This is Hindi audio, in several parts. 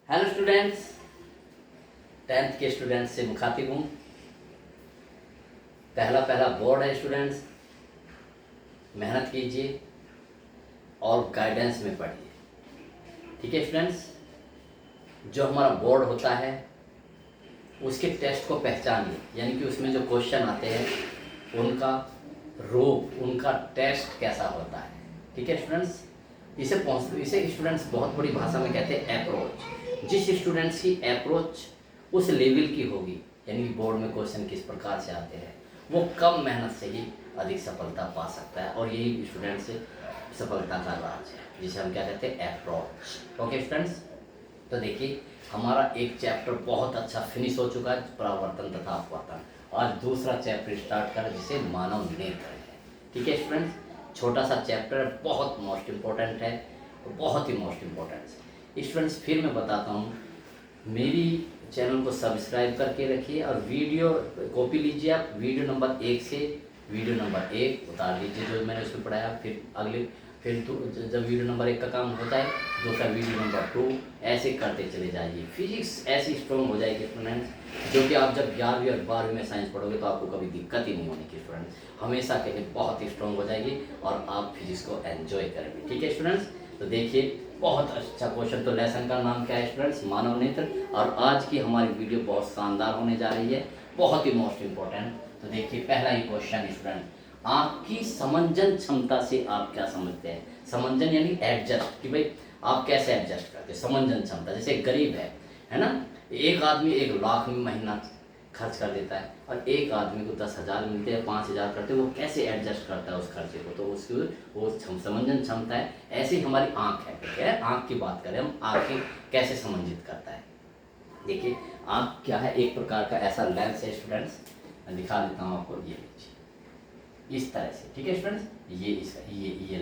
हेलो स्टूडेंट्स, टेंथ के स्टूडेंट्स से मुखातिब हूँ। पहला पहला बोर्ड है स्टूडेंट्स, मेहनत कीजिए और गाइडेंस में पढ़िए। ठीक है स्टूडेंट्स, जो हमारा बोर्ड होता है उसके टेस्ट को पहचानिए, यानी कि उसमें जो क्वेश्चन आते हैं उनका रूप, उनका टेस्ट कैसा होता है। ठीक है स्टूडेंट्स, इसे स्टूडेंट्स बहुत बड़ी भाषा में कहते हैं अप्रोच। जिस स्टूडेंट्स की अप्रोच उस लेवल की होगी, यानी कि बोर्ड में क्वेश्चन किस प्रकार से आते हैं, वो कम मेहनत से ही अधिक सफलता पा सकता है। और यही स्टूडेंट से सफलता का राज है, जिसे हम क्या कहते हैं, अप्रोच। ओके स्टूडेंट्स, तो देखिए हमारा एक चैप्टर बहुत अच्छा फिनिश हो चुका है, परावर्तन तथा अपवर्तन। आज दूसरा चैप्टर स्टार्ट करें जिसे मानव नेत्र है। ठीक है स्टूडेंट्स, छोटा सा चैप्टर है, बहुत मोस्ट इम्पोर्टेंट है, बहुत ही मोस्ट इम्पोर्टेंट। स्टूडेंट्स फिर मैं बताता हूँ, मेरी चैनल को सब्सक्राइब करके रखिए और वीडियो कॉपी लीजिए आप वीडियो नंबर 1 से वीडियो नंबर 1 उतार लीजिए जो मैंने उसमें पढ़ाया। फिर जब वीडियो नंबर 1 का काम होता है, दूसरा वीडियो नंबर 2, ऐसे करते चले जाइए। फिजिक्स ऐसी स्ट्रॉन्ग हो जाएगी स्टूडेंट्स, जो कि आप जब 11वीं और 12वीं में साइंस पढ़ोगे तो आपको कभी दिक्कत ही नहीं होने की स्टूडेंट्स, हमेशा के लिए बहुत ही स्ट्रॉन्ग हो जाएगी और आप फिजिक्स को एंजॉय करेंगे। ठीक है स्टूडेंट्स, तो देखिए बहुत अच्छा क्वेश्चन। तो लेसन का नाम क्या है स्टूडेंट्स, मानव नेत्र। और आज की हमारी वीडियो बहुत शानदार होने जा रही है, बहुत ही मोस्ट इम्पोर्टेंट। तो देखिए पहला ही क्वेश्चन स्टूडेंट, आपकी समंजन क्षमता से आप क्या समझते हैं। समंजन यानी एडजस्ट, कि भाई आप कैसे एडजस्ट करते हैं। समंजन क्षमता, जैसे गरीब है ना, एक आदमी 1 लाख में महीना खर्च कर देता है और एक आदमी को 10,000 मिलते हैं, 5,000 करते हैं, वो कैसे एडजस्ट करता है उस खर्चे को। तो उसकी वो समंजन क्षमता है। ऐसे ही हमारी आँख है, ठीक है, आँख की बात करें हम, आँखें कैसे समंजित करता है। देखिए आँख क्या है, एक प्रकार का ऐसा लेंस है स्टूडेंट्स, मैं दिखा देता हूँ आपको, ये लीजिए इस तरह से। ठीक है स्टूडेंट्स, ये इसका ये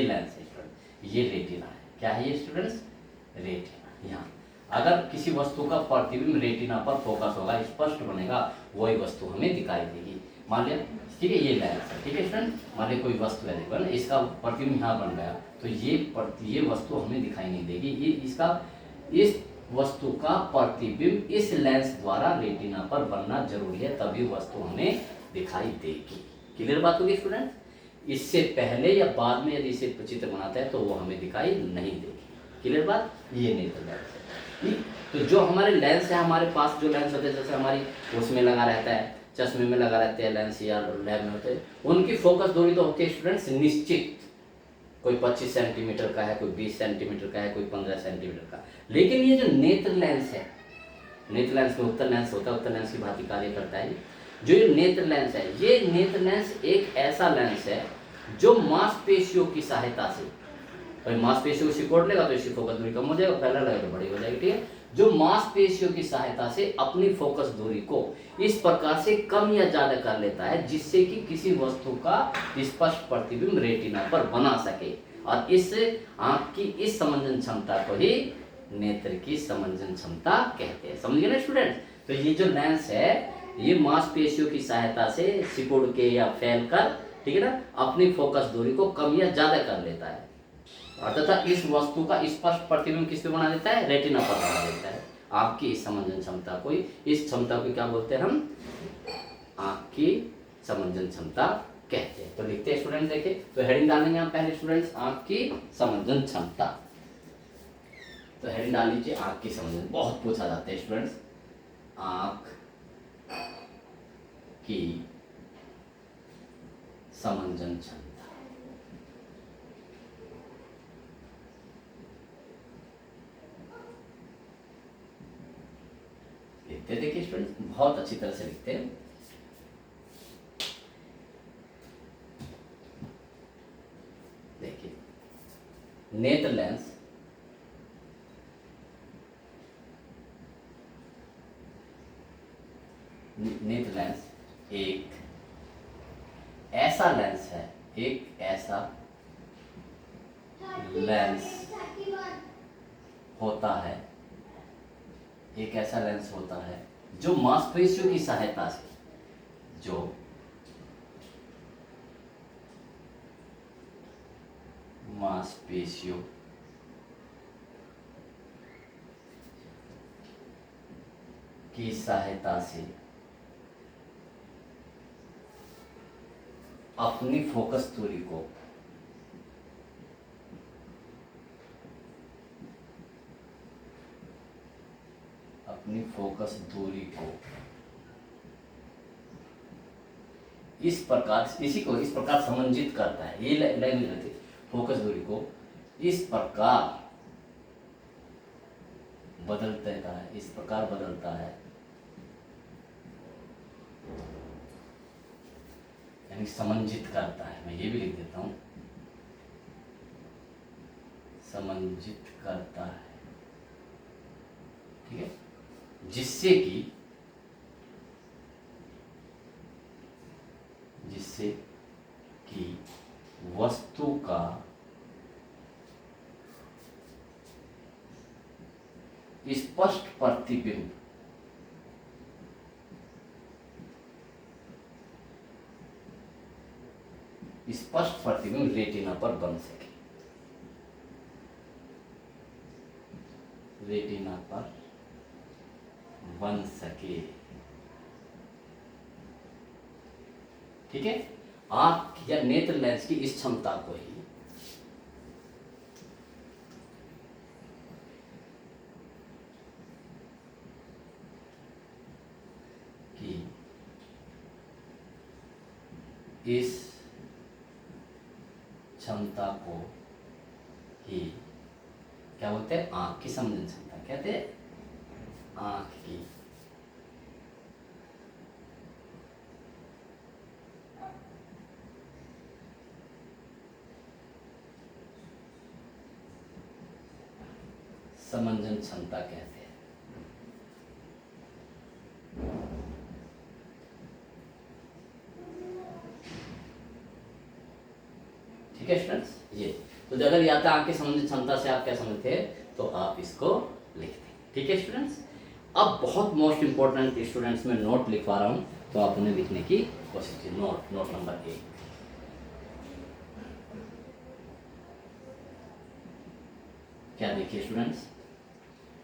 लेंस है स्टूडेंट, ये रेटिना है। क्या है ये स्टूडेंट्स, रेटिना। यहाँ अगर किसी वस्तु का प्रतिबिंब रेटिना पर फोकस होगा, स्पष्ट बनेगा, वही वस्तु हमें दिखाई देगी। मान लिया, ठीक है, ये लेंस है, ठीक है स्टूडेंट, मान लिया कोई वस्तु है, देखो ना, इसका प्रतिबिंब यहाँ बन गया, तो ये वस्तु हमें दिखाई नहीं देगी। ये इस वस्तु का प्रतिबिंब इस लेंस द्वारा रेटिना पर बनना जरूरी है, तभी वस्तु हमें दिखाई देगी। क्लियर बात होगी स्टूडेंट। इससे पहले या बाद में यदि इसे चित्र बनाता है तो वो हमें दिखाई नहीं देगी। क्लियर बात, ये नेत्र लेंस है। तो जो हमारे लेंस है, हमारे पास जो लेंस होते हैं, जैसे हमारी उसमें लगा रहता है, चश्मे में लगा रहते हैं लेंस, या लैब में होते हैं, उनकी फोकस दूरी तो होती है स्टूडेंट्स निश्चित। कोई 25 सेंटीमीटर का है, कोई 20 सेंटीमीटर का है, कोई 15 सेंटीमीटर का। लेकिन ये जो नेत्र लेंस है, नेत्र लेंस में उत्तर लेंस होता है, उत्तर लेंस की भांति कार्य करता है। जो ये नेत्र लेंस है, ये नेत्र लेंस एक ऐसा लेंस है जो मांसपेशियों की सहायता से, भाई मांसपेशियों को सिकोड़ लेगा तो इसकी फोकस दूरी कम हो जाएगा, फैला लगेगा तो बड़ी हो जाएगी। ठीक है, जो मांसपेशियों की सहायता से अपनी फोकस दूरी को इस प्रकार से कम या ज्यादा कर लेता है, जिससे कि किसी वस्तु का स्पष्ट प्रतिबिंब रेटिना पर बना सके। और इस आंख की इस समंजन क्षमता को ही नेत्र की समंजन क्षमता कहते हैं। समझ गए ना स्टूडेंट। तो ये जो लेंस है, ये मांसपेशियों की सहायता से सिकुड़ के या फैल कर, ठीक है ना, अपनी फोकस दूरी को कम या ज्यादा कर लेता है, और तथा इस वस्तु का स्पष्ट प्रतिबिंब किस पे बना देता है, रेटिना पर बना देता है। आपकी इस समंजन क्षमता को, इस क्षमता को क्या बोलते हैं हम, आँख की समंजन क्षमता कहते हैं। तो लिखते हैं स्टूडेंट, देखे तो हेडिंग डालेंगे हम पहले स्टूडेंट्स, आँख की समंजन क्षमता। तो हेडिंग डाल लीजिए आँख की समंजन। बहुत पूछा जाता है स्टूडेंट्स, आँख की समंजन क्षमता। लिखते देखिए स्टूडेंट, बहुत अच्छी तरह से लिखते हैं। देखिए नेत्र लेंस एक ऐसा लेंस है, एक ऐसा लेंस होता है, एक ऐसा लेंस होता है जो मांसपेशियों की सहायता से, जो मांसपेशियों की सहायता से अपनी फोकस दूरी को इस प्रकार समंजित करता है। ये लाइन रहती है, फोकस दूरी को इस प्रकार बदलता है, यानी समंजित करता है। मैं ये भी लिख देता हूं, समंजित करता है, ठीक है, जिससे कि वस्तु का स्पष्ट प्रतिबिंब रेटिना पर बन सके, ठीक है। आंख या नेत्र लेंस की इस क्षमता को ही क्या बोलते हैं? आंख की संवेदन क्षमता कहते हैं। आंख की समंजन क्षमता कहते हैं। ठीक है स्टूडेंट्स, ये तो अगर या तो आपकी समझ क्षमता से आप क्या समझते हैं तो आप इसको लिखते हैं। ठीक है स्टूडेंट्स, अब बहुत मोस्ट इंपॉर्टेंट स्टूडेंट्स में नोट लिखवा रहा हूं, तो आप उन्हें लिखने की कोशिश कीजिए। नोट नंबर 1, क्या देखिए स्टूडेंट्स,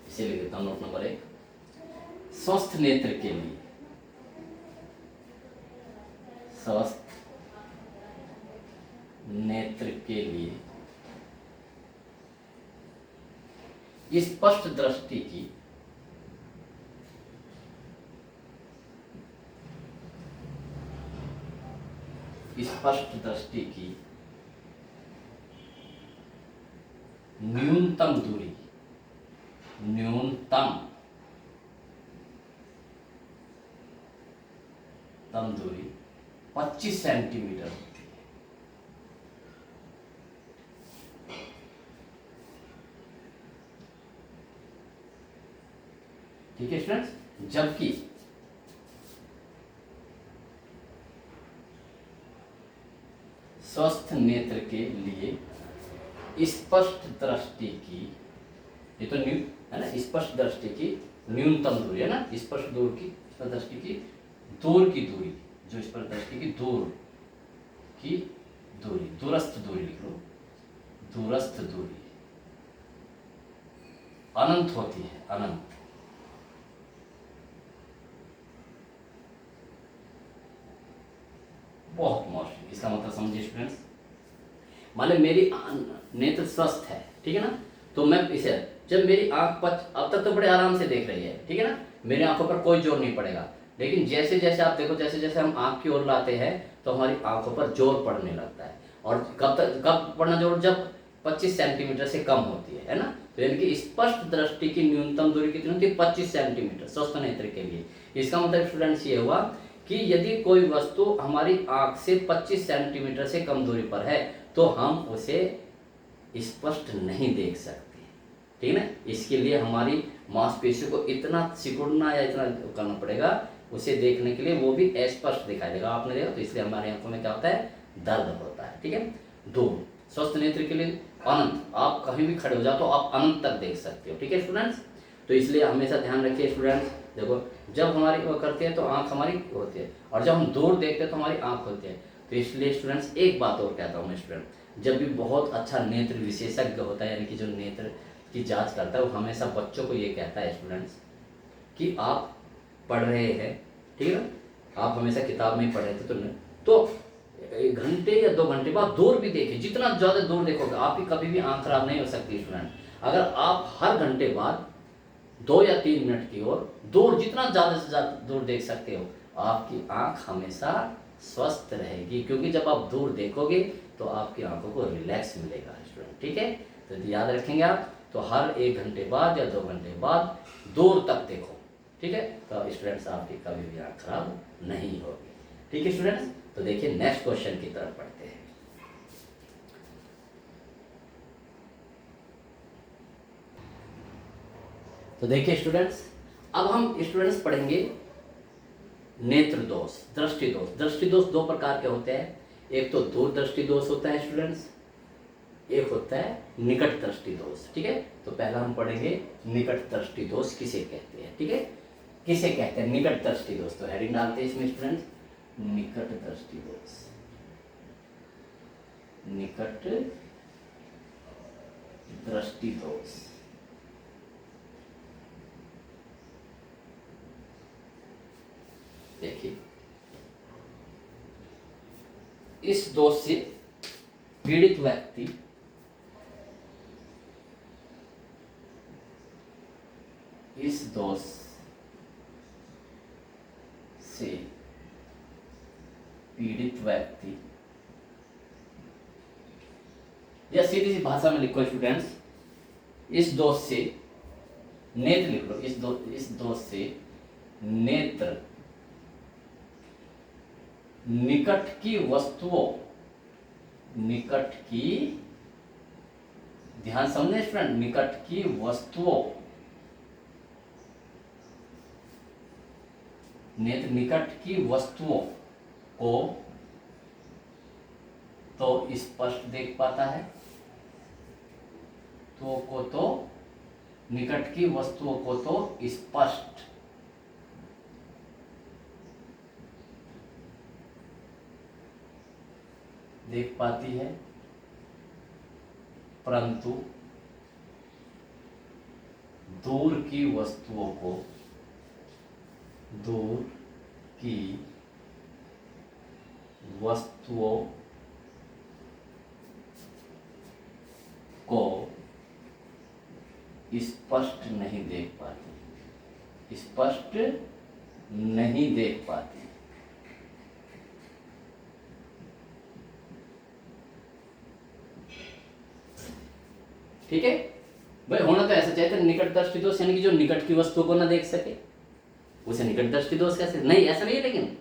इसे लिख देता हूं। नोट नंबर 1, स्वस्थ नेत्र के लिए स्पष्ट दृष्टि की न्यूनतम दूरी 25 सेंटीमीटर होती है। ठीक है स्टूडेंट्स, जबकि स्वस्थ नेत्र के लिए स्पष्ट दृष्टि की, ये तो न्यू है ना, स्पष्ट दृष्टि की न्यूनतम दूरी है ना, स्पष्ट दृष्टि की दूर की दूरी, जो स्पष्ट दृष्टि की दूरस्थ दूरी लिख लो, दूरस्थ दूरी अनंत होती है, अनंत। बहुत मौसम, इसका मतलब समझिए स्टूडेंट्स, मान लो मेरी नेत्र स्वस्थ है, ठीक है ना, तो मैं इसे जब मेरी आंख अब तक तो बड़े आराम से देख रही है, ठीक है ना, मेरी आंखों पर कोई जोर नहीं पड़ेगा। लेकिन जैसे जैसे आप देखो, जैसे जैसे हम आंख की ओर लाते हैं तो हमारी आंखों पर जोर पड़ने लगता है। और कब पड़ना जोर? जब 25 सेंटीमीटर से कम होती है ना। तो यानी कि स्पष्ट दृष्टि की न्यूनतम दूरी कितनी होती है? 25 सेंटीमीटर स्वस्थ नेत्र के लिए। इसका मतलब स्टूडेंट्स ये हुआ कि यदि कोई वस्तु हमारी आंख से 25 सेंटीमीटर से कम दूरी पर है तो हम उसे स्पष्ट नहीं देख सकते, ठीक है ना। इसके लिए हमारी मांसपेशियों को इतना सिकुड़ना या इतना करना पड़ेगा उसे देखने के लिए, वो भी अस्पष्ट दिखाई देगा। आपने देखा, तो इसलिए हमारी आंखों में क्या होता है? दर्द होता है, ठीक है। 2, स्वस्थ नेत्र के लिए अनंत, आप कहीं भी खड़े हो जाओ तो आप अनंत तक देख सकते हो, ठीक है स्टूडेंट्स। तो इसलिए हमेशा ध्यान रखिए स्टूडेंट्स, देखो जब हमारी वो करते हैं तो आंख हमारी होती है, और जब हम दूर देखते हैं तो हमारी आंख होती है। तो इसलिए स्टूडेंट्स एक बात और कहता हूँ मैं स्टूडेंट, जब भी बहुत अच्छा नेत्र विशेषज्ञ होता है, यानी कि जो नेत्र की जांच करता है, वो हमेशा बच्चों को ये कहता है स्टूडेंट्स कि आप पढ़ रहे हैं, ठीक है ना, आप हमेशा किताब में ही पढ़ रहे थे, तो 1 घंटे या 2 घंटे बाद दूर भी देखिए। जितना ज़्यादा दूर देखोगे आपकी कभी भी आँख खराब नहीं हो सकती स्टूडेंट। अगर आप हर घंटे बाद 2 या 3 मिनट की ओर दूर, जितना ज़्यादा से ज़्यादा दूर देख सकते हो, आपकी आँख हमेशा स्वस्थ रहेगी, क्योंकि जब आप दूर देखोगे तो आपकी आंखों को रिलैक्स मिलेगा स्टूडेंट, ठीक है। तो याद रखेंगे आप, तो हर 1 घंटे बाद या 2 घंटे बाद दूर तक देखो, ठीक है, तो स्टूडेंट्स आपकी कभी भी आँख खराब नहीं होगी, ठीक है स्टूडेंट्स। तो देखिए नेक्स्ट क्वेश्चन की तरफ पढ़ते हैं। तो देखिए स्टूडेंट्स, अब हम स्टूडेंट्स पढ़ेंगे नेत्र दोष, दृष्टि दोष। दृष्टि दोष 2 प्रकार के होते हैं, एक तो दूरदृष्टि दोष होता है स्टूडेंट्स, एक होता है निकट दृष्टि दोष, ठीक है। तो पहला हम पढ़ेंगे निकट दृष्टि दोष किसे कहते हैं, ठीक है, किसे कहते हैं निकट दृष्टि दोष। तो हेडिंग डालते हैं इसमें स्टूडेंट्स, निकट दृष्टि दोष, निकट दृष्टि दोष। देखिए, इस दोष से पीड़ित व्यक्ति इस दोष से पीड़ित व्यक्ति, या सीधी सी भाषा में लिखो स्टूडेंट्स, इस दोष से नेत्र लिख लो, इस दोष से नेत्र निकट की वस्तुओं, निकट की, ध्यान समझे स्टूडेंट, निकट की वस्तुओं, नेत्र निकट की वस्तुओं को तो स्पष्ट देख पाता है, तो निकट की वस्तुओं को तो स्पष्ट देख पाती है, परंतु दूर की वस्तुओं को, दूर की वस्तुओं को स्पष्ट नहीं देख पाती, स्पष्ट नहीं देख पाती। ठीक है भाई, होना तो ऐसा चाहिए, निकट दृष्टि दोष यानी कि जो निकट की वस्तु को ना देख सके उसे निकट दृष्टि दोष कैसे, नहीं ऐसा नहीं है। लेकिन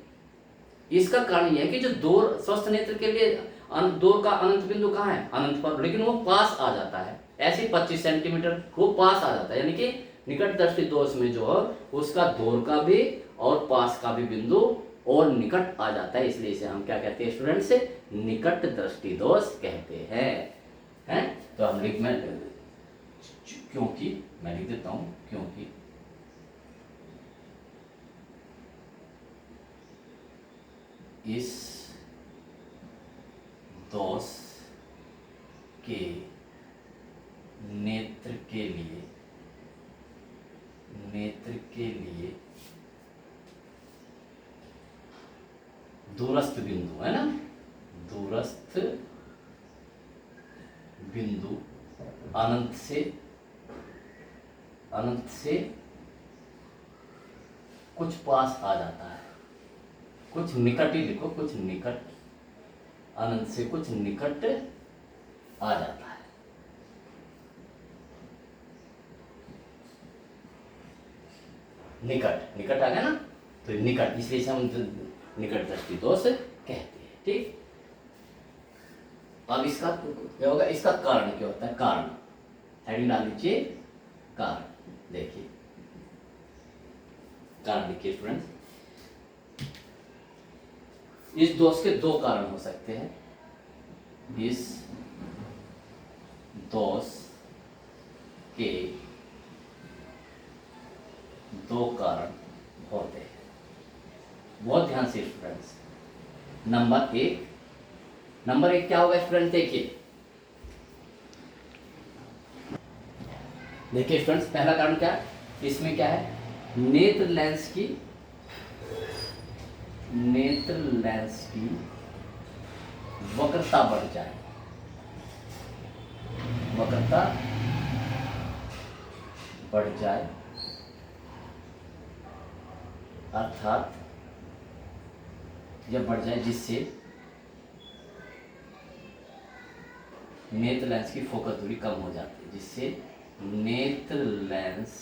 इसका कारण यह है कि जो दूर, स्वस्थ नेत्र के लिए दूर का अनंत बिंदु कहाँ है, अनंत पर, लेकिन वो पास आ जाता है, ऐसे 25 सेंटीमीटर वो पास आ जाता है, यानी कि निकट दृष्टि दोष में जो है उसका दूर का भी और पास का भी बिंदु और निकट आ जाता है, इसलिए इसे हम क्या कहते हैं स्टूडेंट से, निकट दृष्टि दोष कहते हैं। तो हम लिख, मैं क्योंकि मैं लिख देता हूं, क्योंकि इस दोष के नेत्र के लिए दूरस्थ बिंदु है ना, दूरस्थ बिंदु अनंत से कुछ पास आ जाता है, कुछ निकट ही लिखो, कुछ निकट, अनंत से कुछ निकट आ जाता है। निकट आ गया ना, तो निकट, इसलिए हम निकट दृष्टि दोष कहते हैं, ठीक। अब इसका क्या होगा, इसका कारण क्या होता है, कारण हेडिंग डाल लीजिए, कारण। देखिए कारण लिखिए स्टूडेंट्स, इस दोष के 2 कारण हो सकते हैं, इस दोष के 2 कारण होते हैं, बहुत ध्यान से स्टूडेंट्स। नंबर एक क्या होगा स्टूडेंट, देखिए स्टूडेंट्स, पहला कारण क्या है, इसमें क्या है, नेत्र लेंस की नेत्र लेंस की वक्रता बढ़ जाए, वक्रता बढ़ जाए, अर्थात जब बढ़ जाए जिससे नेत्र लेंस की फोकस दूरी कम हो जाती है, जिससे नेत्र लेंस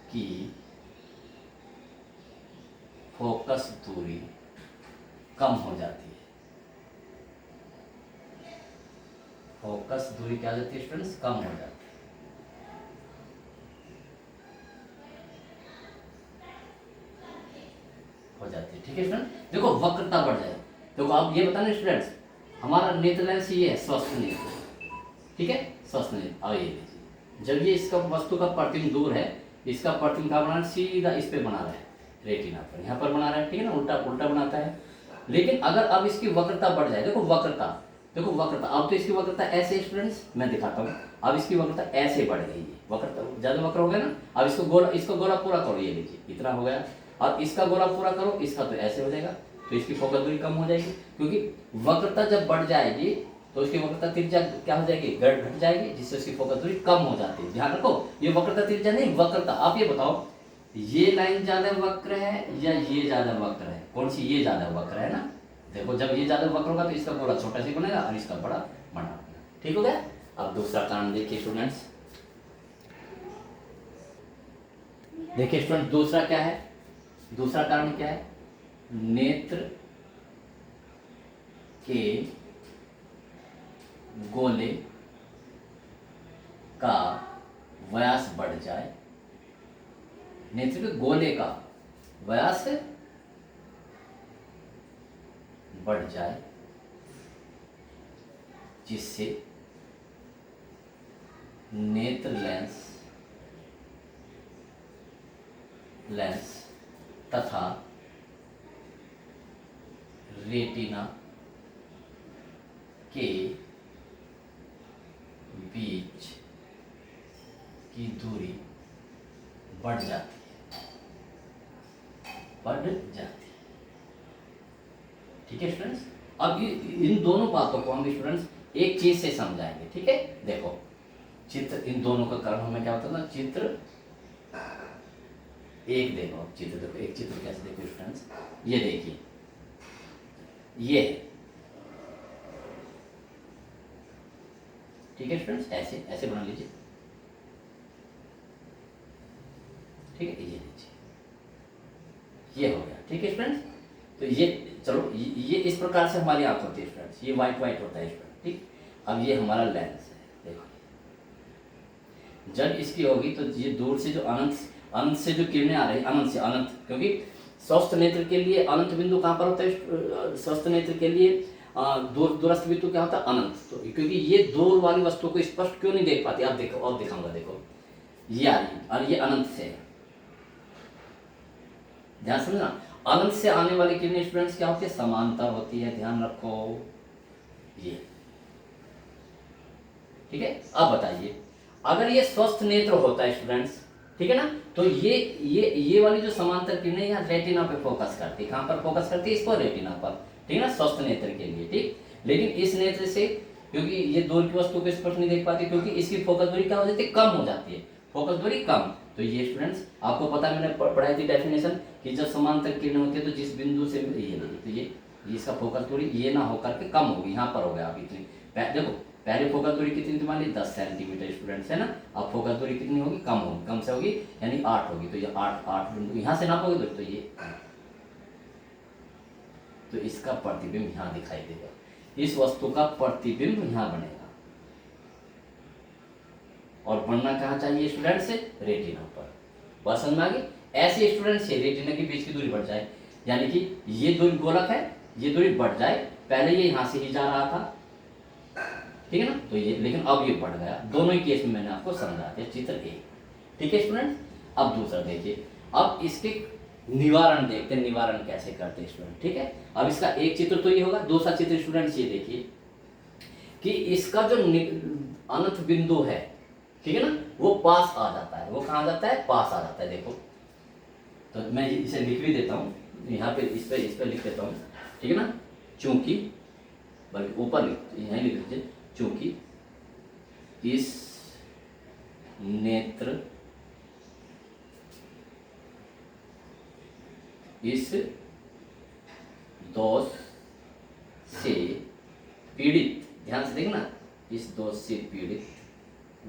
की फोकस दूरी कम हो जाती है। फोकस दूरी क्या हो जाती है स्टूडेंट्स? कम हो जाती है। हो जाती है, ठीक है स्टूडेंट। देखो वक्रता बढ़ जाए, देखो आप ये बताना स्टूडेंट्स, हमारा नेत्र लेंस ये है स्वस्थ नेत्र, ठीक है, स्वस्थ नेत्र। और ये लीजिए, जब ये इसका वस्तु का प्रतिबिंब दूर है, इसका प्रतिबिंब कहाँ बना है? सीधा इस पे बना रहा है, रेटिना पर, यहाँ पर बना रहा है, ठीक है ना, उल्टा उल्टा बनाता है। लेकिन अगर अब इसकी वक्रता बढ़ जाए, देखो वक्रता, देखो वक्रता, अब तो इसकी वक्रता ऐसे स्टूडेंट्स, मैं दिखाता हूँ, अब इसकी वक्रता ऐसे बढ़ गई है, वक्रता ज्यादा वक्र हो गया ना। अब इसको गोला पूरा करो, ये लीजिए इतना हो गया। अब इसका गोला पूरा करो, इसका तो ऐसे हो जाएगा, तो इसकी फोकस दूरी कम हो जाएगी, क्योंकि वक्रता जब बढ़ जाएगी तो उसकी वक्रता त्रिज्या क्या हो जाएगी? घट जाएगी, जिससे उसकी फोकस दूरी कम हो जाती है। ध्यान रखो, ये वक्रता त्रिज्या नहीं, वक्रता। आप ये बताओ, ये लाइन ज्यादा वक्र है या ये ज्यादा वक्र है? कौन सी? ये ज्यादा वक्र है ना। देखो जब ये ज्यादा वक्र होगा तो इसका गोला छोटा सी बनेगा और इसका बड़ा बना, ठीक हो गया। अब दूसरा कारण देखिए स्टूडेंट्स, देखिए स्टूडेंट दूसरा क्या है? दूसरा कारण क्या है? नेत्र के गोले का व्यास बढ़ जाए, नेत्र के गोले का व्यास बढ़ जाए, जिससे नेत्र लेंस तथा रेटिना के बीच की दूरी बढ़ जाती है, बढ़ जाती है, ठीक है स्टूडेंट्स। अब इन दोनों बातों को हम स्टूडेंट्स एक चीज से समझाएंगे, ठीक है। देखो चित्र, इन दोनों का कारण हमें क्या होता है? चित्र एक देखो, चित्र देखो, एक चित्र कैसे देखो स्टूडेंट्स, ये देखिए, ये ठीक है स्टूडेंट्स, ऐसे ऐसे बना लीजिए, ठीक है, ये लीजिए, ये हो गया, ठीक है स्टूडेंट्स। तो ये चलो, ये इस प्रकार से हमारी आंख होती है स्टूडेंट्स, ये व्हाइट व्हाइट होता है स्टूडेंट, ठीक। अब ये हमारा लेंस है, देखो जब इसकी होगी तो ये दूर से जो अनंत से जो किरणें आ रही है, अनंत से अनंत, क्योंकि स्वस्थ नेत्र के लिए अनंत बिंदु कहाँ पर होता है? स्वस्थ नेत्र के लिए दूरस्थ बिंदु क्या होता है? अनंत। तो क्योंकि ये दूर वाली वस्तु को स्पष्ट क्यों नहीं देख पाती? आप देखो, और दिखाऊंगा, देखो ये आ रही और ये अनंत से है, ध्यान समझना, अनंत से आने वाली किरणें स्टूडेंट्स क्या होती है? समांतर होती है, ध्यान रखो, ये ठीक है। अब बताइए, अगर ये स्वस्थ नेत्र होता है स्टूडेंट्स, ठीक है ना, तो ये वाली जो समांतर किरणें यहाँ रेटिना पे फोकस करती है, कहाँ पर फोकस करती है? इसको रेटिना पर, ठीक है ना, स्वस्थ नेत्र के लिए, ठीक। लेकिन इस नेत्र से, क्योंकि ये दूर की वस्तु को स्पष्ट नहीं देख पाती, क्योंकि इसकी फोकस दूरी क्या हो जाती है? कम हो जाती है, फोकस दूरी कम। तो ये स्टूडेंट्स आपको पता है, मैंने पढ़ाई थी डेफिनेशन कि जब समांतर किरणें होती है तो जिस बिंदु से ये नहीं, तो ये इसका फोकस दूरी ये ना होकर के कम होगी, यहाँ पर हो गया। आप इतनी देखो, पहले फोकस दूरी कितनी थी? मान ली 10 सेंटीमीटर स्टूडेंट्स, है ना। अब फोकस दूरी कितनी होगी? कम होगी, कम से होगी, यानी 8 होगी। तो ये 8 बिंदु यहाँ से नापोगे तो ये, तो इसका प्रतिबिंब यहाँ दिखाई देगा, इस वस्तु का प्रतिबिंब यहाँ बनेगा, और बनना कहाँ चाहिए स्टूडेंट्स? रेटिना पर। बात समझ में आ गई? ऐसे स्टूडेंट्स से रेटिना के बीच की दूरी बढ़ जाए, यानी कि ये दूरी गोलक है, ये दूरी बढ़ जाए, पहले ये यहाँ से ही जा रहा था, ठीक है ना, तो ये, लेकिन अब ये बढ़ गया। दोनों ही केस में मैंने आपको समझा दिया, चित्र एक, ठीक है स्टूडेंट। अब दूसरा देखिए, अब इसके निवारण देखते हैं, निवारण कैसे करते हैं स्टूडेंट, ठीक है। अब इसका एक चित्र तो ये होगा, दूसरा चित्र स्टूडेंट्स ये देखिए कि इसका जो अनंत बिंदु है, ठीक है ना, वो पास आ जाता है। वो कहाँ जाता है? पास आ जाता है। देखो तो मैं इसे लिख भी देता हूँ, यहाँ पे इस पे लिख देता हूँ, ठीक है ना, चूंकि, बल्कि ऊपर यहीं लिख लीजिए, चूंकि इस नेत्र इस दोष से पीड़ित, ध्यान से देखना, इस दोष से पीड़ित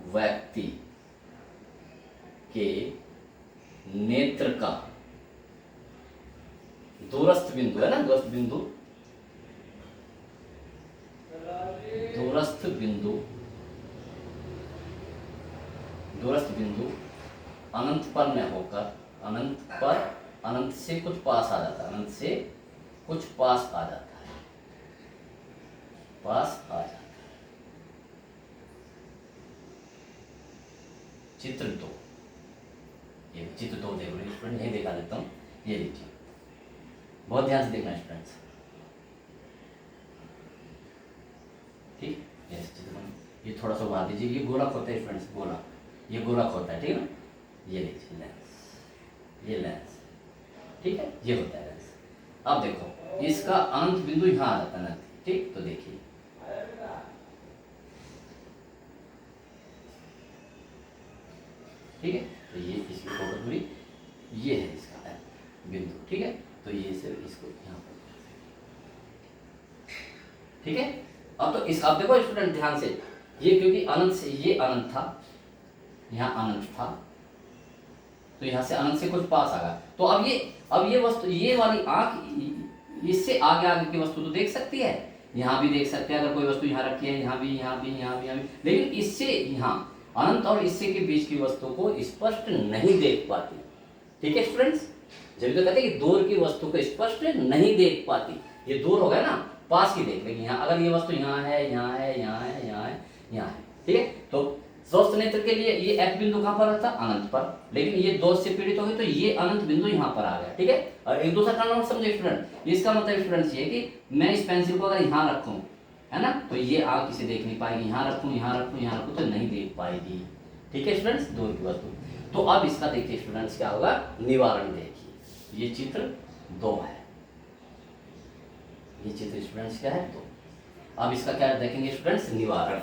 व्यक्ति के नेत्र का दूरस्थ बिंदु है ना, दूरस्थ बिंदु, दूरस्थ बिंदु, दूरस्थ बिंदु अनंत पर न होकर अनंत पर, अनंत से कुछ पास आ जाता है, अनंत से कुछ पास आ जाता है, पास आ जाता है। चित्र 2, ये चित्र 2 देखो स्टूडेंट, यही दिखा देता हूँ, ये देखिए, बहुत ध्यान से देखना स्टूडेंट्स, ठीक, ये चित्र, ये थोड़ा सा बढ़ा दीजिए, ये गोलक होता है स्टूडेंट्स, गोला, ये गोलक होता है, ठीक है ना, ये देखिए लेंस, ये लेंस, ठीक है, ये होता है लेंस। अब देखो इसका अनंत बिंदु यहाँ आ जाता है ना, ठीक, तो देखिए ठीक है, तो ये इसकी फोकस दूरी, ये है इसका बिंदु, ठीक है, तो ये सिर्फ इसको यहाँ पर, ठीक है। अब तो इस, आप देखो स्टूडेंट ध्यान से, ये क्योंकि अनंत से, ये अनंत था, यहाँ अनंत था, तो यहाँ से अनंत से कुछ पास आ गया, तो अब ये वस्तु, ये वाली आंख इससे आगे आगे की वस्तु तो देख सकती है, यहाँ भी देख सकते हैं, अगर कोई वस्तु यहाँ रखी है, यहाँ भी, यहाँ भी, यहाँ भी, यहाँ भी, लेकिन इससे यहाँ अनंत और इससे के बीच की वस्तु को स्पष्ट नहीं देख पाती, ठीक है स्टूडेंट्स, जब तो कहते हैं कि दूर की वस्तु को स्पष्ट नहीं देख पाती, ये दूर हो गया ना, पास की देख लेगी, यहाँ अगर ये वस्तु यहाँ है, यहाँ है, यहाँ है, यहाँ है, यहाँ है, ठीक है, तो स्वस्थ नेत्र के लिए ये F बिंदु कहाँ पर रहता, अनंत पर, लेकिन ये दोष से पीड़ित हो गए तो ये अनंत बिंदु यहाँ पर आ गया, ठीक है। और एक दूसरा कारण और समझे स्टूडेंट, इसका मतलब स्टूडेंट्स ये कि मैं इस पेंसिल को अगर यहाँ रखूँ, है ना, तो ये आंख इसे देख नहीं पाएगी, यहाँ रखूँ, यहाँ रखूँ, यहाँ रखूँ, तो नहीं देख पाएगी, ठीक है स्टूडेंट्स, दूर की वस्तु। तो अब इसका देखिए स्टूडेंट्स क्या होगा, निवारण देखिए, ये चित्र 2 है, ये चित्र स्टूडेंट्स क्या है 2। अब इसका क्या देखेंगे स्टूडेंट्स, निवारण,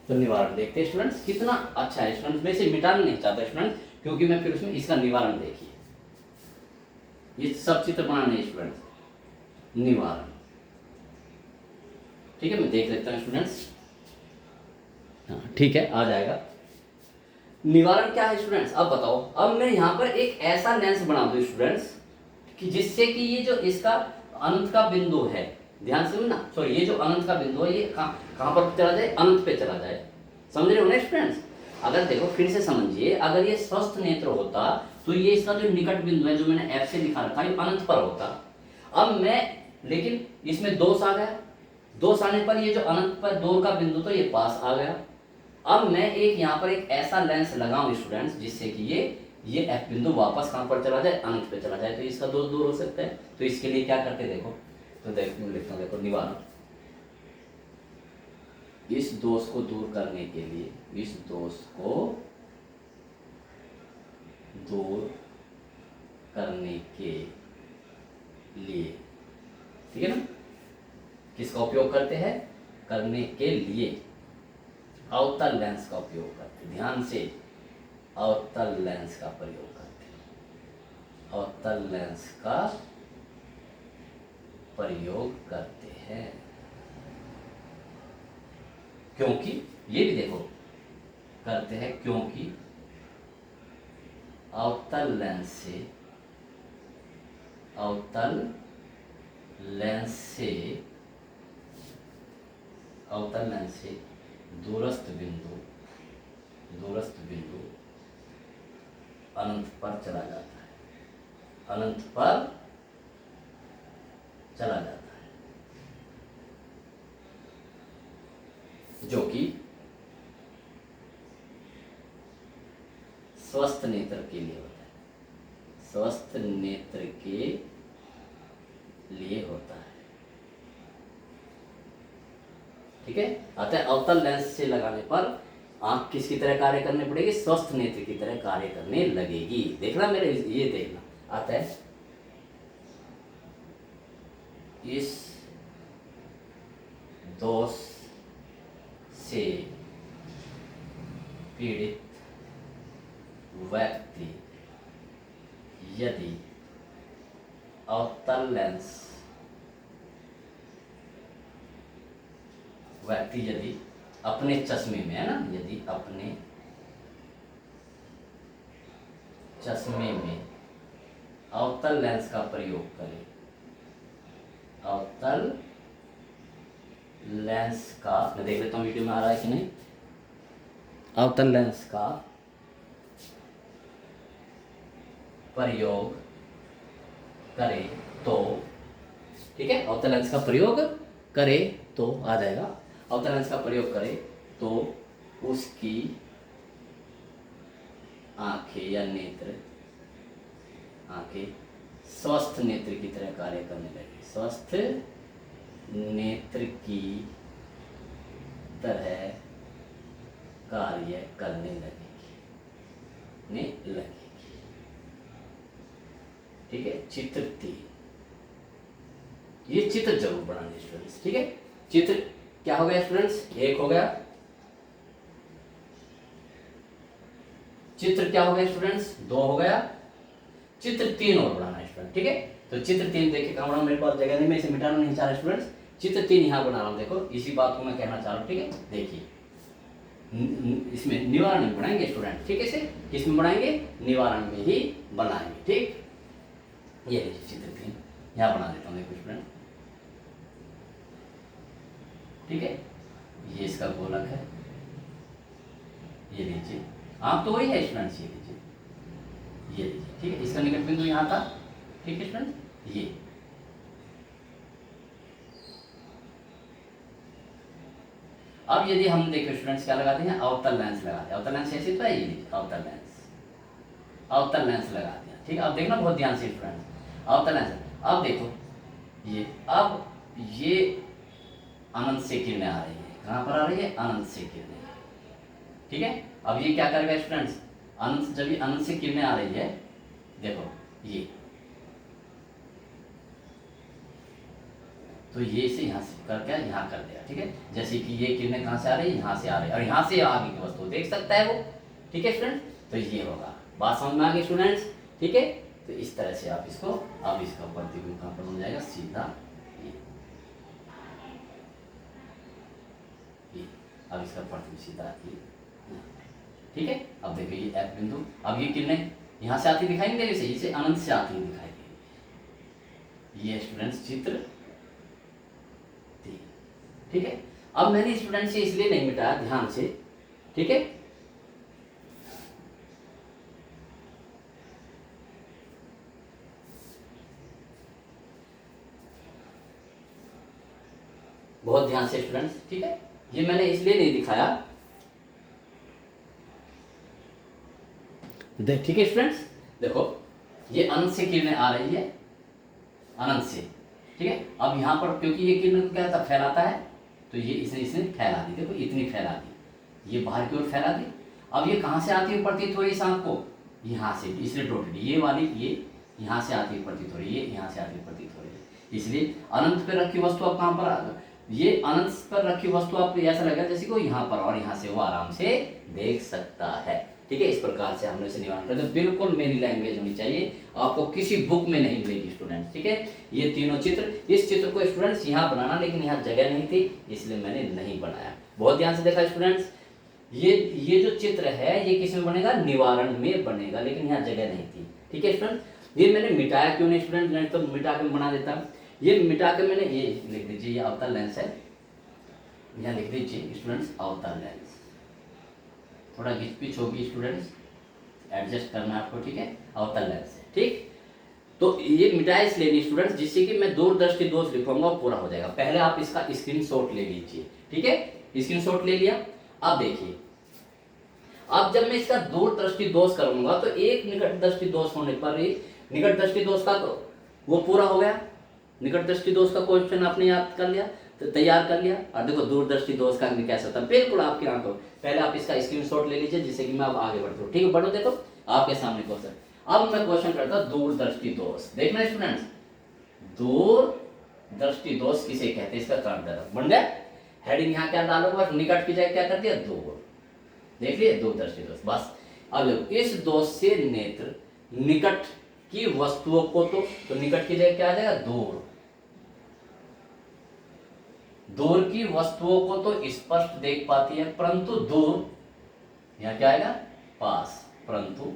तो निवारण देखते हैं स्टूडेंट्स, कितना अच्छा है स्टूडेंट्स, मैं इसे मिटाना नहीं चाहता स्टूडेंट्स, क्योंकि मैं फिर उसमें इसका निवारण देखिए, ये सब चित्र बनाने हैं स्टूडेंट्स, निवारण, ठीक है, मैं देख लेता हूँ स्टूडेंट्स, हाँ ठीक है, आ जाएगा। निवारण क्या है स्टूडेंट्स, अब बताओ, अब मैं यहाँ पर एक ऐसा लेंस बना दूं स्टूडेंट्स कि जिससे कि ये जो इसका अनंत का बिंदु है, ध्यान से ना, सॉरी, ये जो अनंत का बिंदु है ये कहाँ पर चला जाए, अनंत पे चला जाए, समझ रहे हो ना स्टूडेंट्स। अगर देखो फिर से समझिए, अगर ये स्वस्थ नेत्र होता तो ये इसका जो निकट बिंदु है, जो मैंने F से दिखा रखा है, अनंत पर होता। अब मैं, लेकिन इसमें दोष आ गया, दोष आने पर ये जो अनंत पर दूर का बिंदु तो ये पास आ गया। अब मैं एक यहाँ पर एक ऐसा लेंस लगाऊं स्टूडेंट्स जिससे कि ये F बिंदु वापस कहाँ पर चला जाए, अनंत पे चला जाए, तो इसका दोष दूर हो सकता है। तो इसके लिए क्या करते देखो, तो लिखता हूँ, देखो निवारण, इस दोष को दूर करने के लिए, इस दोष को दूर करने के लिए, ठीक है ना, किसका उपयोग करते हैं, करने के लिए अवतल लेंस का उपयोग करते हैं, ध्यान से, अवतल लेंस का प्रयोग करते हैं, अवतल लेंस का प्रयोग करते हैं, क्योंकि ये भी देखो करते हैं, क्योंकि अवतल लेंस से, अवतल लेंस से, अवतल लेंस से दूरस्थ बिंदु, दूरस्थ बिंदु अनंत पर चला जाता है, अनंत पर चला जाता है, जो कि स्वस्थ नेत्र के लिए होता है, स्वस्थ नेत्र के लिए होता है, ठीक है। अतः अवतल लेंस से लगाने पर आंख किसकी तरह कार्य करने पड़ेगी, स्वस्थ नेत्र की तरह कार्य करने लगेगी। देखना मेरे, ये देखना, अतः इस दोष से पीड़ित व्यक्ति यदि अवतल लेंस व्यक्ति यदि अपने चश्मे में, है ना, यदि अपने चश्मे में अवतल लेंस का प्रयोग करे, अवतल लेंस का, मैं देख लेता हूँ वीडियो में आ रहा है कि नहीं, अवतल लेंस का प्रयोग करे तो, ठीक है, अवतल लेंस का प्रयोग करे तो आ जाएगा, अवतल लेंस का प्रयोग करे तो उसकी आंखें या नेत्र, आंखें स्वस्थ नेत्र की तरह कार्य करने लगी, स्वस्थ नेत्र की तरह कार्य करने लगेगी। ठीक है, चित्र 3, ये चित्र जरूर बनाने स्टूडेंट्स। ठीक है, चित्र क्या हो गया स्टूडेंट्स, 1 हो गया, चित्र क्या हो गया स्टूडेंट्स, 2 हो गया, चित्र 3 और बनाना है स्टूडेंट। ठीक है, तो चित्र 3 देखिए कहाँ बना, मेरे पास जगह नहीं, मैं इसे मिटाना नहीं चाह रहा स्टूडेंट्स, चित्र 3 यहाँ बना रहा हूँ, देखो इसी बात को मैं कहना चाह रहा हूँ। ठीक है, देखिए इसमें निवारण में बनाएंगे स्टूडेंट। ठीक है, इसे किसमें बनाएंगे, निवारण में ही बनाएंगे। ठीक, ये लीजिए चित्र 3 यहाँ बना देता हूँ, देखो स्टूडेंट। ठीक है, ये इसका गोलक है, ये लीजिए, आप तो वही है स्टूडेंट्स, ये लीजिए, ये लीजिए। ठीक है, इसका निकट बिंदु यहाँ था। ठीक है स्टूडेंट, ये अब यदि हम देखो स्टूडेंट्स क्या लगाते हैं, अवतल लेंस लगाते हैं, अवतल लेंस ऐसे तो है, ये लीजिए अवतल लेंस, अवतल लेंस लगा दिया। ठीक है, अब देखना बहुत ध्यान से स्टूडेंट्स, अवतल लेंस, अब देखो ये, अब ये अनंत से किरणें आ रही है, कहाँ पर आ रही है, अनंत से किरणें। ठीक है, अब ये क्या करेगा स्टूडेंट्स, अनंत, जब ये अनंत से किरणें आ रही है, देखो ये, तो ये से यहाँ से करके यहाँ कर दिया। ठीक है, जैसे कि ये किरणें कहाँ से आ रही है, यहाँ से आ रही है, और यहाँ से आगे की वस्तु देख सकता है वो। ठीक है स्टूडेंट, तो ये होगा, बात समझ में आ गई स्टूडेंट्स। ठीक है, तो इस तरह से आप इसको, अब इसका प्रतिबिंब कहाँ पर बन जाएगा, सीधा ये, अब इसका प्रतिबिंब सीधा ये। ठीक है, अब देखिए ये F बिंदु, अब ये किरणें यहाँ से आती दिखाई नहीं दे रही, इसे अनंत से आती हुई दिखाई दे। ये स्टूडेंट्स चित्र 3। ठीक है, अब मैंने स्टूडेंट से इसलिए नहीं मिटाया, ध्यान से। ठीक है, बहुत ध्यान से स्टूडेंट्स। ठीक है, ये मैंने इसलिए नहीं दिखाया, ठीक है स्टूडेंट्स, देखो ये अनंत से किरणें आ रही है, अनंत से। ठीक है, अब यहाँ पर क्योंकि ये किरण क्या था, फैलाता है, तो ये इसने फैला दी, देखो इतनी फैला दी, ये बाहर की ओर फैला दी। अब ये कहाँ से आती है प्रतीत हो रही इस आंख को, यहाँ से, इसलिए टोटली ये वाली, ये यहाँ से आती है प्रतीत हो रही है, ये यहाँ से आती है प्रतीत हो रही है, इसलिए अनंत पर रखी वस्तु आप कहाँ पर, ये अनंत पर रखी वस्तु आप ऐसा लगा जैसे कि वो यहाँ पर, और यहाँ से वो आराम से देख सकता है। ठीक है, इस प्रकार से हमने इसे निवारण कर दिया, बिल्कुल मेरी लैंग्वेज होनी चाहिए, आपको किसी बुक में नहीं मिलेगी स्टूडेंट्स। ठीक है, ये तीनों चित्र, इस चित्र को स्टूडेंट्स यहाँ बनाना, लेकिन यहाँ जगह नहीं थी, इसलिए मैंने नहीं बनाया। बहुत ध्यान से देखा स्टूडेंट्स, ये जो चित्र है ये किस में बनेगा, निवारण में बनेगा, लेकिन यहाँ जगह नहीं थी। ठीक है स्टूडेंट्स, ये मैंने मिटाया क्यों नहीं स्टूडेंट, नहीं तो मिटा के बना देता। ये मिटा के मैंने, ये लिख दीजिए, ये अवतल लेंस है, यहाँ लिख दीजिए स्टूडेंट्स अवतल लेंस, थोड़ा घिच पिच होगी स्टूडेंट्स, एडजस्ट करना आपको। ठीक है, अवतल लेंस है। ठीक, तो ये मिटाया इसलिए नहीं स्टूडेंट्स, जिससे कि मैं दूरदृष्टि दोष लिखूंगा पूरा हो जाएगा। पहले आप इसका स्क्रीनशॉट ले लीजिए। ठीक है, स्क्रीनशॉट ले लिया। अब देखिए, अब जब मैं इसका दूरदृष्टि दोष करूंगा तो एक निकट दृष्टि दोष होने पर ही, निकट दृष्टि दोष का तो वो पूरा हो गया, निकट दृष्टि दोष का क्वेश्चन आपने याद कर लिया, तो तैयार कर लिया। और देखो दूरदृष्टि दोष का कैसा होता है, बिल्कुल आपकी आंखों, पहले आप इसका स्क्रीनशॉट ले लीजिए, जिससे कि मैं अब आगे बढ़ता हूँ। ठीक है, बढ़ो, देखो आपके सामने क्वेश्चन। अब मैं क्वेश्चन करता हूँ दूरदृष्टि दोष, देखना स्टूडेंट्स, दूरदृष्टि दृष्टि दोष किसे कहते हैं, इसका कारण बन गया। हेडिंग यहाँ क्या डालोगे, बस निकट की जगह क्या कर दिया, दूर। देख लिए, दो दृष्टि दोष, बस। अब देखो, इस दोष से नेत्र निकट की वस्तुओं को तो निकट की जगह क्या आ जाएगा, दूर। दूर की वस्तुओं को तो स्पष्ट देख पाती है, परंतु दूर, यहां क्या आएगा, पास, परंतु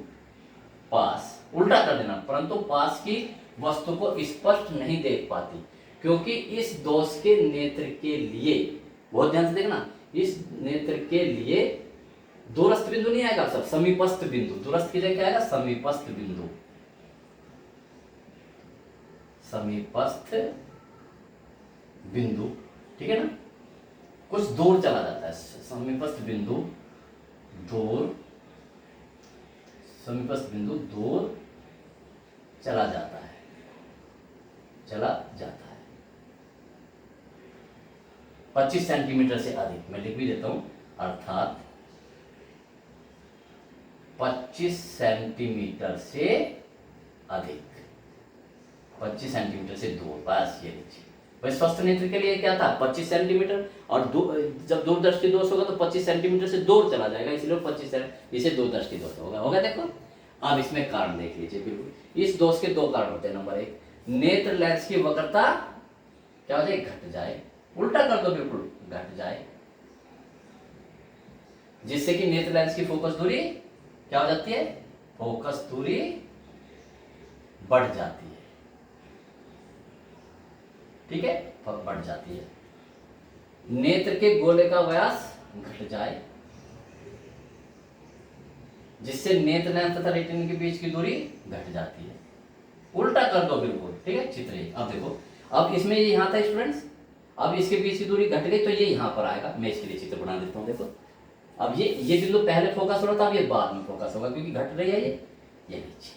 पास, उल्टा कर देना, परंतु पास की वस्तु को स्पष्ट नहीं देख पाती, क्योंकि इस दोष के नेत्र के लिए, बहुत ध्यान से देखना, इस नेत्र के लिए दूरस्थ बिंदु नहीं आएगा, सब समीपस्थ बिंदु, दूरस्थ की जगह क्या आएगा, समीपस्थ बिंदु, समीपस्थ बिंदु, ठीक है ना, कुछ दूर चला जाता है, समीपस्थ बिंदु दूर, समीपस्थ बिंदु दूर चला जाता है, चला जाता है 25 सेंटीमीटर से अधिक, मैं लिख भी देता हूं, अर्थात 25 सेंटीमीटर से अधिक, 25 सेंटीमीटर से दूर, बस ये लीजिए। भाई स्वस्थ नेत्र के लिए क्या था, 25 सेंटीमीटर, और जब दूरदृष्टि दोष होगा तो 25 सेंटीमीटर से दूर चला जाएगा, इसलिए 25 इसे दूरदृष्टि दोष होगा देखो। अब इसमें कारण देख लीजिए, बिल्कुल इस दोष के दो कारण होते हैं। नंबर एक, नेत्र लेंस की वक्रता क्या हो जाए, घट जाए, उल्टा कर दो, बिल्कुल घट जाए, जिससे कि नेत्र लेंस की फोकस दूरी क्या हो जाती है, फोकस दूरी बढ़ जाती है, ठीक है, बढ़ जाती है। नेत्र के गोले का व्यास घट जाए, जिससे नेत्र लेंस तथा रेटिना के बीच की दूरी घट जाती है, उल्टा कर दो बिल्कुल, ठीक है, चित्र। अब देखो, अब इसमें ये यहां था स्टूडेंट्स, अब इसके बीच की दूरी घट गई तो ये यहां पर आएगा, मैं इसके लिए चित्र बना देता हूं। देखो, अब ये बिंदु पहले फोकस हो रहा था, अब ये बाद में फोकस होगा, क्योंकि घट रही है ये नीचे,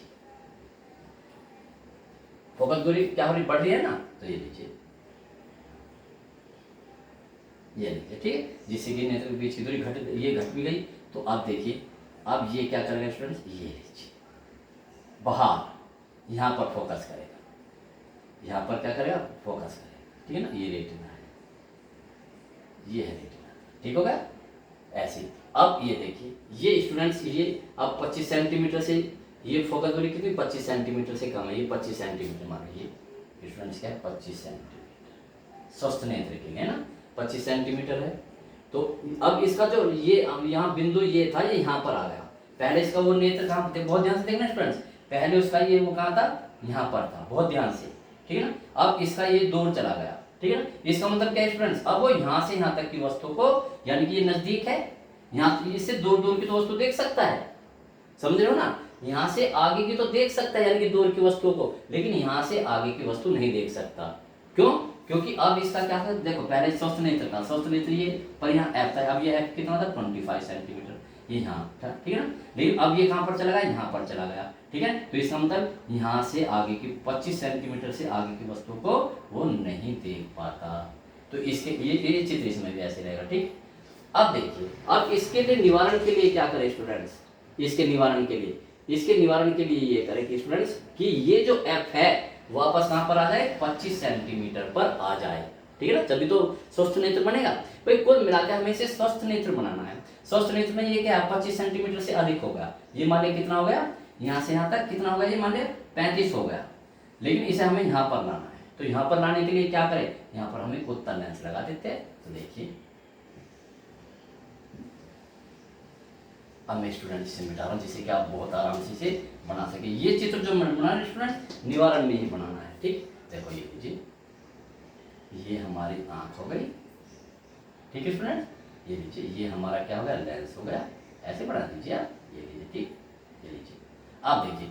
फोकस दूरी क्या हो रही, बढ़ रही है ना, तो ये नीचे, ये लीजिए, ठीक है, जिससे कि नेत्र के बीच की दूरी ये घट भी गई। तो अब देखिए, अब ये क्या करेगा स्टूडेंट्स, ये लीजिए, बाहर यहां पर फोकस करेगा, यहां पर क्या करेगा, फोकस करेगा, ठीक है ना, ये रेटिना है, ये है रेटिना, ठीक होगा ऐसे। अब ये देखिए, ये स्टूडेंट्स, ये अब 25 सेंटीमीटर से ये फोकस दूरी कितनी, 25 सेंटीमीटर से कम है, ये 25 सेंटीमीटर मान लीजिए स्टूडेंट्स, क्या है, 25 सेंटीमीटर स्वस्थ नेत्र के लिए ना, 25 सेंटीमीटर है। तो अब इसका जो ये यहाँ बिंदु ये था, ये यहाँ पर आ गया, पहले इसका वो नेत्र कहाँ पर थे, बहुत ध्यान से देखना स्टूडेंट्स, पहले उसका ये वो कहाँ था, यहाँ पर था, बहुत ध्यान से, ठीक है ना। अब इसका ये दूर चला गया, ठीक है ना, इसका मतलब क्या है स्टूडेंट्स, अब वो यहाँ से यहाँ तक की वस्तु को, यानी कि ये नजदीक है, यहाँ इससे दूर दूर की तो वस्तु देख सकता है, समझ रहे हो ना, यहाँ से आगे की तो देख सकता है, यानी कि दूर की वस्तु को, लेकिन यहाँ से आगे की वस्तु नहीं देख सकता, क्यों, क्योंकि अब इसका क्या था, देखो पहले स्वस्थ नेत्र था, स्वस्थ नेत्र ये पर यहाँ एफ था, अब ये एफ कितना था, 25 सेंटीमीटर, ये यहाँ था, ठीक है ना, लेकिन अब ये कहाँ पर चला गया, यहाँ पर चला गया, ठीक है। तो इसका मतलब यहाँ से आगे की 25 सेंटीमीटर से आगे की वस्तु को वो नहीं देख पाता, तो इसके ये चित्र इसमें भी ऐसे रहेगा, ठीक। अब देखिए, अब इसके लिए निवारण के लिए क्या करें स्टूडेंट्स, इसके निवारण के लिए ये करें कि स्टूडेंट्स कि ये जो एफ है वापस कहां पर आ जाए, 25 सेंटीमीटर पर आ जाए, ठीक है ना, तभी तो स्वस्थ नेत्र बनेगा। भाई कुल मिलाकर हमें इसे स्वस्थ नेत्र बनाना है, स्वस्थ नेत्र में ये क्या है, 25 सेंटीमीटर से अधिक होगा, ये मान लिया कितना हो गया, यहाँ से यहाँ तक कितना होगा, ये मान लिया 35 हो गया, लेकिन इसे हमें यहाँ पर लाना है, तो यहाँ पर लाने के लिए क्या करें, यहाँ पर हमें उत्तल लेंस लगा देते हैं। तो देखिए, अब मैं स्टूडेंट इसे मिटा रहा हूँ, जिससे कि आप बहुत आराम से इसे बना सके। ये चित्र जो बना रहे स्टूडेंट, निवारण में ही बनाना है, ठीक। देखो ये लीजिए, ये हमारी आंख हो गई, ठीक है स्टूडेंट, ये लीजिए, ये हमारा क्या हो गया, लेंस हो गया, ऐसे बना दीजिए आप, ये लीजिए, ठीक, ये लीजिए। अब देखिए,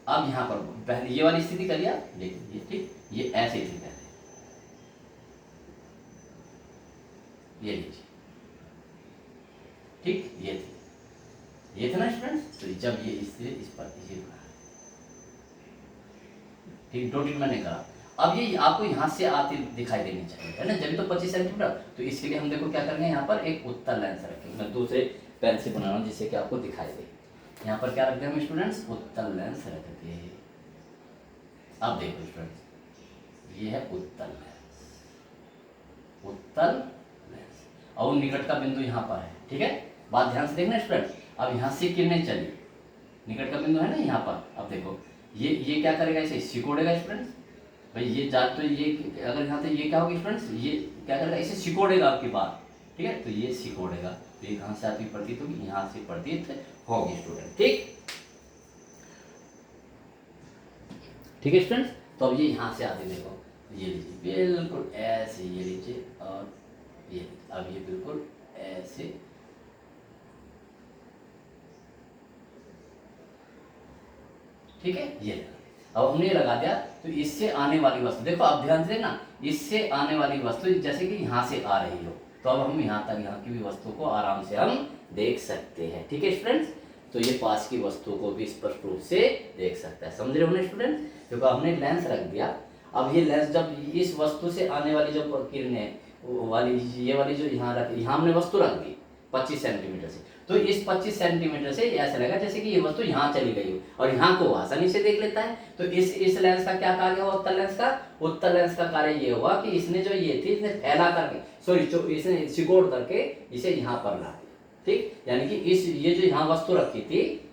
अब यहाँ पर पहले ये वाली स्थिति करिए आप, देखिए, ठीक, ये ऐसे थी पहले, ये लीजिए, ठीक, ये था ना स्टूडेंट्स। तो जब ये इस पर ये ठीक डॉटेड मैंने कहा, अब ये आपको यहाँ से आती दिखाई देनी चाहिए, है ना, जब तो 25 सेंटीमीटर। तो इसके लिए हम देखो क्या करेंगे, यहाँ पर एक उत्तल लेंस रखेंगे, मैं दूसरे पेन से बना रहा हूँ जिससे कि आपको दिखाई दे। यहाँ पर क्या रखते हैं हम स्टूडेंट्स, उत्तल लेंस रखते हैं। अब देखो स्टूडेंट्स, ये है उत्तल लेंस, उत्तल लेंस, और निकट का बिंदु यहाँ पर है। ठीक है, बात ध्यान से देखना स्टूडेंट। अब यहाँ से किरणें चली, निकट का बिंदु है ना यहाँ पर। अब देखो ये क्या करेगा, इसे सिकोड़ेगा स्टूडेंट्स। भाई ये जा तो ये अगर यहाँ से ये क्या होगी स्टूडेंट्स, ये क्या करेगा, इसे सिकोड़ेगा आपकी बात। ठीक है, तो ये सिकोड़ेगा, तो ये कहाँ से आपकी प्रतीत होगी, यहाँ से प्रतीत होगी स्टूडेंट। ठीक, ठीक है स्टूडेंट्स। तो अब ये यहाँ से आती, देखो ये लीजिए बिल्कुल ऐसे, ये लीजिए और ये लीजिए। अब ये बिल्कुल ऐसे, ठीक है, ये अब हमने ये लगा दिया। तो इससे आने वाली वस्तु, देखो आप ध्यान से देखना, इससे आने वाली वस्तु जैसे कि यहाँ से आ रही हो, तो अब हम यहाँ तक, यहाँ की भी वस्तु को आराम से हम देख सकते हैं। ठीक है स्टूडेंट्स, तो ये पास की वस्तु को भी स्पष्ट रूप से देख सकता है। समझ रहे हो ना स्टूडेंट, क्योंकि हमने लेंस रख दिया। अब ये लेंस जब इस वस्तु से आने वाली जो किरणें वाली, ये वाली जो यहाँ हमने वस्तु रख दी 25 सेंटीमीटर से, तो इस 25 सेंटीमीटर से ऐसा लगा जैसे कि ये वस्तु यहाँ चली गई हो, और यहाँ को आसानी से देख लेता है। तो इस लेंस का क्या कार्य हुआ, उत्तल लेंस का? उत्तल लेंस का कार्य ये हुआ कि इसने जो ये थी, इसने फैला करके, सॉरी इसने सिकोड़ करके इसे यहाँ पर ला दिया। ठीक, यानी कि ये जो यहाँ वस्तु रखी थी,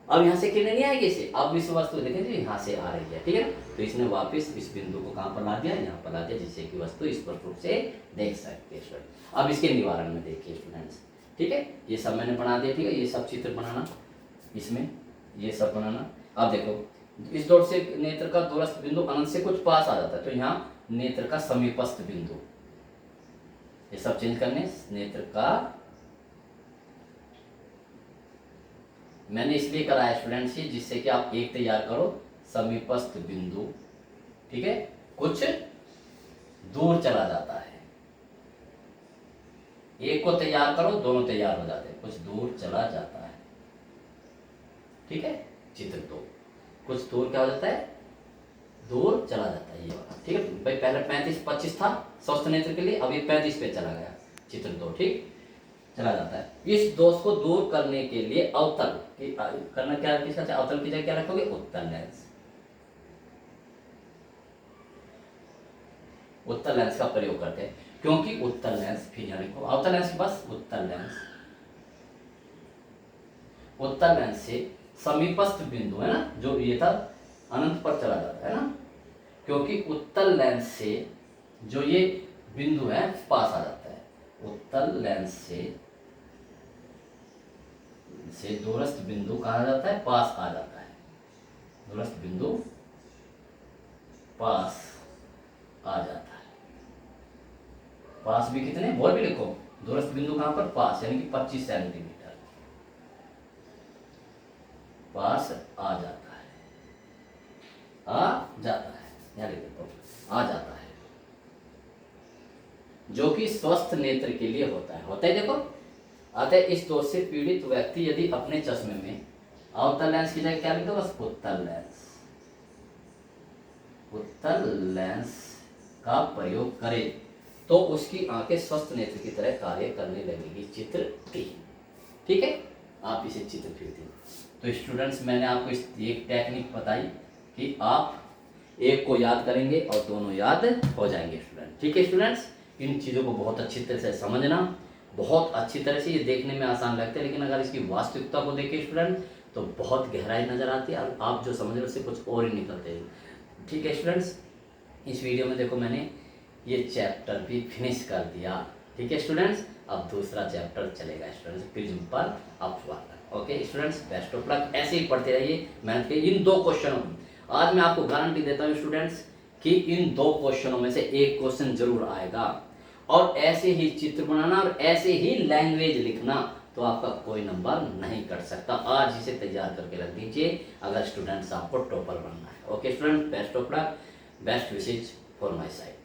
अब यहाँ से किरणें नहीं आएगी इसे, अब इस वस्तु देखें जो यहाँ से आ रही है। ठीक है, तो इसने वापस इस बिंदु को कहाँ पर ला दिया, यहाँ पर ला दिया, जिससे कि वस्तु स्पष्ट रूप से देख सकते हैं स्टूडेंट। अब इसके निवारण में देखिए स्टूडेंट्स। ठीक है, ये सब मैंने बना दिया। ठीक है, ये सब चित्र बनाना, इसमें ये सब बनाना। अब देखो इस डॉट से नेत्र का दूरस्थ बिंदु अनंत से कुछ पास आ जाता है, तो यहाँ नेत्र का समीपस्थ बिंदु, ये सब चेंज करने, नेत्र का, मैंने इसलिए करा है स्टूडेंट्स ये, जिससे कि आप एक तैयार करो, समीपस्थ बिंदु। ठीक है, कुछ दूर चला जाता है, एक को तैयार करो, दोनों तैयार हो जाते हैं, कुछ दूर चला जाता है। ठीक है, चित्र 2, कुछ दूर क्या हो जाता है, दूर चला जाता है, ये वाला। ठीक है भाई, पहले 35-25 था स्वस्थ नेत्र के लिए, अब ये 35 पे चला गया, चित्र 2। ठीक, चला जाता है। इस दोष को दूर करने के लिए अवतल की करना, क्या किसका चाहिए, अवतल की जगह क्या रखोगे, उत्तल लेंस। उत्तल लेंस का प्रयोग करते हैं, क्योंकि उत्तल लेंस, फिर यहाँ लिखो अवतल लेंस के पास उत्तल लेंस, उत्तल लेंस से समीपस्थ बिंदु है ना, जो ये था अनंत पर चला जाता है ना, क्योंकि उत्तल लेंस से जो ये बिंदु है पास आ जाता है। उत्तल लेंस से दूरस्थ बिंदु कहाँ आ जाता है, पास आ जाता है, दूरस्थ बिंदु पास आ जाता है। पास भी कितने, बोल भी लिखो, दूरस्थ बिंदु कहाँ पर, पास, यानी कि 25 सेंटीमीटर पास आ जाता है, आ जाता है, यहाँ लिख दो, आ जाता है, जो कि स्वस्थ नेत्र के लिए होता है देखो। अतः इस दोष से पीड़ित व्यक्ति यदि अपने चश्मे में अवतल लेंस की जगह क्या लिखो, बस उत्तल लेंस, उत्तल लेंस का प्रयोग करे, तो उसकी आंखें स्वस्थ नेत्र की तरह कार्य करने लगेगी। चित्र 3। ठीक है, आप इसे चित्र 3। तो स्टूडेंट्स, मैंने आपको एक टेक्निक बताई कि आप एक को याद करेंगे और दोनों याद हो जाएंगे स्टूडेंट। ठीक है स्टूडेंट्स, इन चीज़ों को बहुत अच्छी तरह से समझना, बहुत अच्छी तरह से। ये देखने में आसान लगता है, लेकिन अगर इसकी वास्तविकता को देखें स्टूडेंट, तो बहुत गहराई नज़र आती है, और आप जो समझ रहे हो उससे कुछ और ही निकलते हैं। ठीक है स्टूडेंट्स, इस वीडियो में देखो मैंने ये चैप्टर भी फिनिश कर दिया। ठीक है स्टूडेंट्स, अब दूसरा चैप्टर चलेगा स्टूडेंट्स, प्रिज्म पर अपवर्तन। Okay students, best of luck, ऐसे ही पढ़ते रहिए मैथ के इन 2 क्वेश्चनों में। आज मैं आपको गारंटी देता हूँ स्टूडेंट्स कि इन 2 क्वेश्चनों में से एक क्वेश्चन जरूर आएगा, और ऐसे ही चित्र बनाना और ऐसे ही लैंग्वेज लिखना, तो आपका कोई नंबर नहीं कट सकता। आज इसे तैयार करके रख दीजिए अगर स्टूडेंट्स आपको टॉपर बनना है। Okay student, best of luck, best wishes for my side.